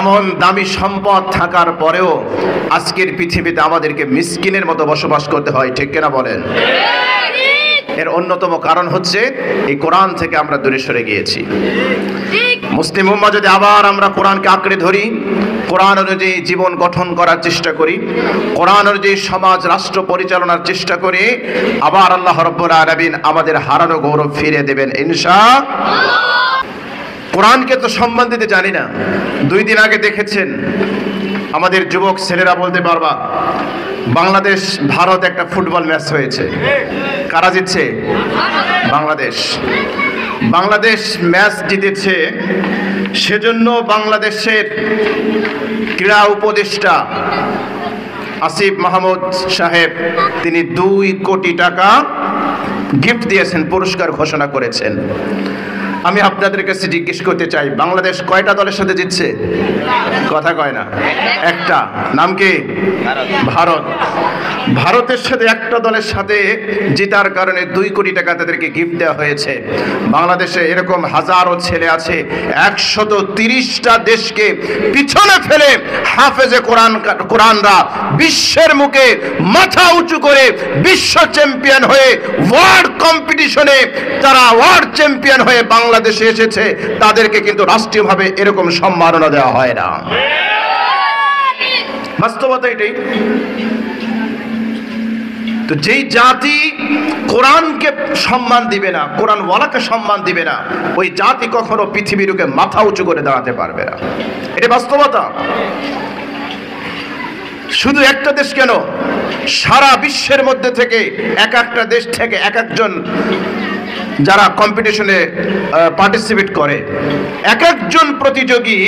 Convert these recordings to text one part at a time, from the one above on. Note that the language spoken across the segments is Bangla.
এমন দামি সম্পদ থাকার পরেও আজকের পৃথিবীতে আমাদেরকে মিসকিনের মতো বসবাস করতে হয়, ঠিক কিনা বলেন? এর অন্যতম কারণ হচ্ছে এই কোরআন থেকে আমরা দূরে সরে গিয়েছি। মুসলিম উম্মাহ যদি আবার আমরা কোরআনকে আঁকড়ে ধরি, কোরআন অনুযায়ী জীবন গঠন করার চেষ্টা করি, কোরআন অনুযায়ী সমাজ রাষ্ট্র পরিচালনার চেষ্টা করি, আবার আল্লাহ রাব্বুল আলামিন আমাদের হারানো গৌরব ফিরে দেবেন ইনশাআল্লাহ। কোরআনকে তো সম্মান দিতে জানি না। 2 দিন আগে দেখেছেন আমাদের যুবক ছেলেরা বলতে পারবা, বাংলাদেশ ভারত একটা ফুটবল ম্যাচ হয়েছে। কারা জিতছে? বাংলাদেশ। বাংলাদেশ ম্যাচ জিতেছে, সেজন্য বাংলাদেশের ক্রীড়া উপদেষ্টা আসিফ মাহমুদ সাহেব তিনি 2 কোটি টাকা গিফট দিয়েছেন, পুরস্কার ঘোষণা করেছেন। আমি আপনাদের কাছে জিজ্ঞেস করতে চাই, বাংলাদেশ কয়টা দলের সাথে জিতছে? কথা কয় না। একটা। নাম কি? ভারত। ভারতের সাথে একটা দলের সাথে জেতার কারণে 2 কোটি টাকা তাদেরকে গিফট দেওয়া হয়েছে। বাংলাদেশে এরকম হাজারো ছেলে আছে 130টা দেশকে পিছনে ফেলে হাফেজে কোরআনরা বিশ্বের মুখে মাথা উঁচু করে বিশ্ব চ্যাম্পিয়ন হয়ে ওয়ার্ল্ড কম্পিটিশনে তারা ওয়ার্ল্ড চ্যাম্পিয়ন হয়ে বাংলাদেশে এসেছে। তাদেরকে কিন্তু রাষ্ট্রীয়ভাবে এরকম সম্মাননা দেওয়া হয় না। বাস্তবতা এটাই। তো যেই জাতি কোরআনকে সম্মান দিবে না, কোরআন ওয়ালাকে সম্মান দিবে না, ওই জাতি কখনো পৃথিবীর বুকে মাথা উঁচু করে দাঁড়াতে পারবে না। এটা বাস্তবতা। শুধু একটা দেশ কেন, সারা বিশ্বের মধ্যে থেকে এক একটা দেশ থেকে এক একজন যারা কম্পিটিশনে পার্টিসিপেট করে, এক একজন প্রতিযোগী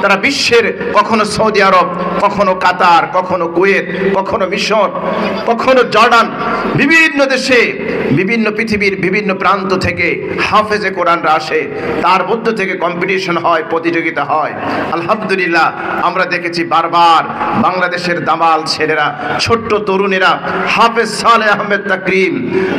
তারা বিশ্বের, কখনো সৌদি আরব, কখনো কাতার, কখনো কুয়েত, কখনো মিশর, কখনো জর্ডান, বিভিন্ন দেশে বিভিন্ন পৃথিবীর বিভিন্ন প্রান্ত থেকে হাফেজে কোরআনরা আসে। তার মধ্য থেকে কম্পিটিশন হয়, প্রতিযোগিতা হয়। আলহামদুলিল্লাহ আমরা দেখেছি বারবার বাংলাদেশের দামাল ছেলেরা, ছোট্ট তরুণেরা, হাফেজ সালেহ আহমেদ তাকরিম,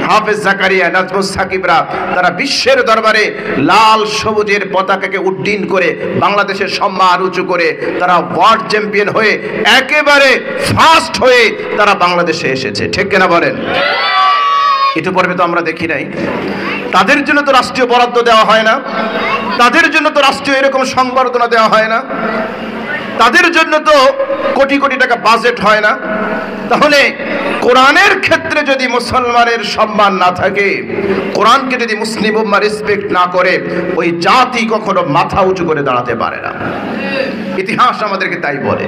হাফেজ জাকারিয়া, নাজমুস সাকিবরা, তারা বিশ্বের দরবারে লাল সবুজের পতাকাকে উড্ডীন করে বাংলাদেশের সম্মান উঁচু করে তারা ওয়ার্ল্ড চ্যাম্পিয়ন হয়ে একেবারে ফার্স্ট হয়ে তারা বাংলাদেশে এসেছে, ঠিক কিনা বলেন? এটা পর্বে তো আমরা দেখি নাই। তাদের জন্য তো রাষ্ট্রীয় বরাদ্দ দেওয়া হয় না, তাদের জন্য তো রাষ্ট্রীয় এরকম সংবর্ধনা দেওয়া হয় না, তাদের জন্য তো কোটি কোটি টাকা বাজেট হয় না। তাহলে কোরআনের ক্ষেত্রে যদি মুসলমানের সম্মান না থাকে, কোরআনকে যদি মুসলিম উম্মাহ রেসপেক্ট না করে, ওই জাতি কখনো মাথা উঁচু করে দাঁড়াতে পারে না। ইতিহাস আমাদেরকে তাই বলে।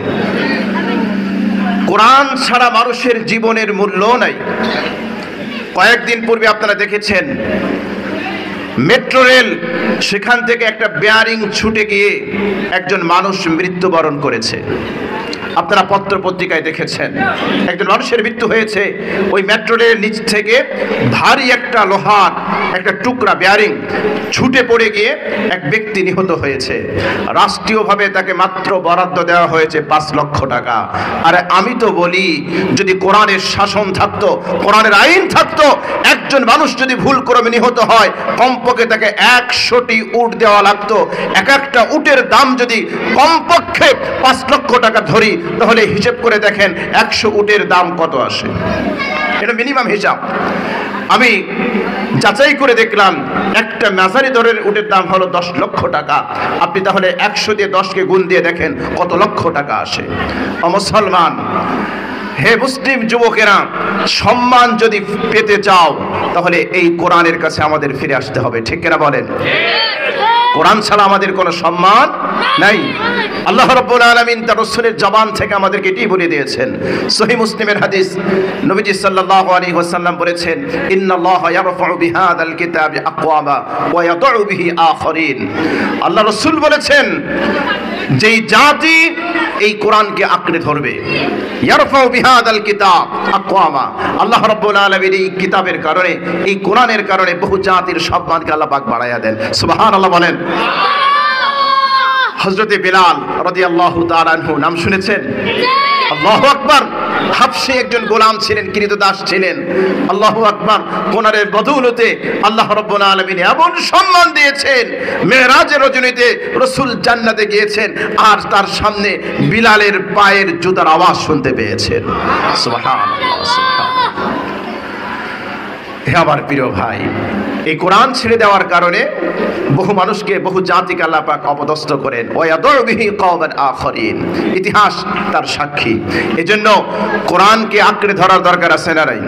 কোরআন ছাড়া মানুষের জীবনের মূল্য নাই। কয়েকদিন পূর্বে আপনারা দেখেছেন মেট্রো রেল, সেখান থেকে একটা বেয়ারিং ছুটে গিয়ে একজন মানুষ মৃত্যুবরণ করেছে। আপনারা পত্র পত্রিকায় দেখেছেন একজন মানুষের মৃত্যু হয়েছে। ওই মেট্রো রেলের নিচ থেকে ভারী একটা লোহার একটা টুকরা বেয়ারিং ছুটে পড়ে গিয়ে এক ব্যক্তি নিহত হয়েছে। রাষ্ট্রীয়ভাবে তাকে মাত্র বরাদ্দ দেওয়া হয়েছে 5 লক্ষ টাকা। আর আমি তো বলি, যদি কোরআনের শাসন থাকতো, কোরআনের আইন থাকতো, একজন মানুষ যদি ভুল ক্রমে নিহত হয় কমপক্ষে তাকে 100টি উট দেওয়া লাগতো। এক একটা উটের দাম যদি কমপক্ষে 5 লক্ষ টাকা ধরি, তাহলে হিসেব করে দেখেন 100 উটের দাম কত আসে। এটা মিনিমাম হিসাব। আমি যাচাই করে দেখলাম একটা মাঝারি দরের উটের দাম হলো 10 লক্ষ টাকা। আপনি তাহলে 100 দিয়ে 10কে গুণ দিয়ে দেখেন কত লক্ষ টাকা আসে। ও মুসলমান, হে মুসলিম যুবকেরা, সম্মান যদি পেতে চাও তাহলে এই কোরআনের কাছে আমাদের ফিরে আসতে হবে, ঠিক কিনা বলেন? কোরআন ছাড়া আমাদের কোনো সম্মান নাই। আল্লাহ রাব্বুল আলামিন তার রাসূলের জবান থেকে আমাদেরকে এটি বলে দিয়েছেন। সহিহ মুসলিমের হাদিস, নবীজি সাল্লাল্লাহু আলাইহি ওয়াসাল্লাম বলেছেন, ইন্নাল্লাহা ইয়ারফাউ বিহাদাল কিতাবি আকওয়ামা ওয়া ইয়াদউ বিহি আখারিন। আল্লাহ রাসূল বলেছেন, যেই জাতি এই কোরআনকে আঁকড়ে ধরবে, ইয়ারফাউ বিহাদাল কিতাব আকওয়ামা, আল্লাহ রাব্বুল আলামিন এই কিতাবের কারণে, এই কোরআনের কারণে বহু জাতির সম্মানকে আল্লাহ পাক বাড়ায়া দেন। সুবহানাল্লাহ বলেন। হযরতে বিলাল রাদিয়াল্লাহু তাআলা আনহু নাম শুনেছেন? আল্লাহু আকবার। হাবশী একজন গোলাম ছিলেন, কৃতদাস ছিলেন। আল্লাহু আকবার। কোনারের বদৌলতে আল্লাহ রাব্বুল আলামিন এমন সম্মান দিয়েছেন, মেরাজের রজনীতে রাসূল জান্নাতে গিয়েছেন আর তার সামনে বিলালের পায়ের জুতার আওয়াজ শুনতে পেয়েছেন। সুবহানাল্লাহ, সুবহানাল্লাহ। হে আমার প্রিয় ভাই, এই কোরআন ছেড়ে দেওয়ার কারণে বহু মানুষকে, বহু জাতিকে আল্লাহ পাক অপদস্থ করেন। ওয়ায়াদউ বিহি কওমান আখরিন, ইতিহাস তার সাক্ষী। এজন্য কোরআনকে আঁকড়ে ধরার দরকার আছে না নাই?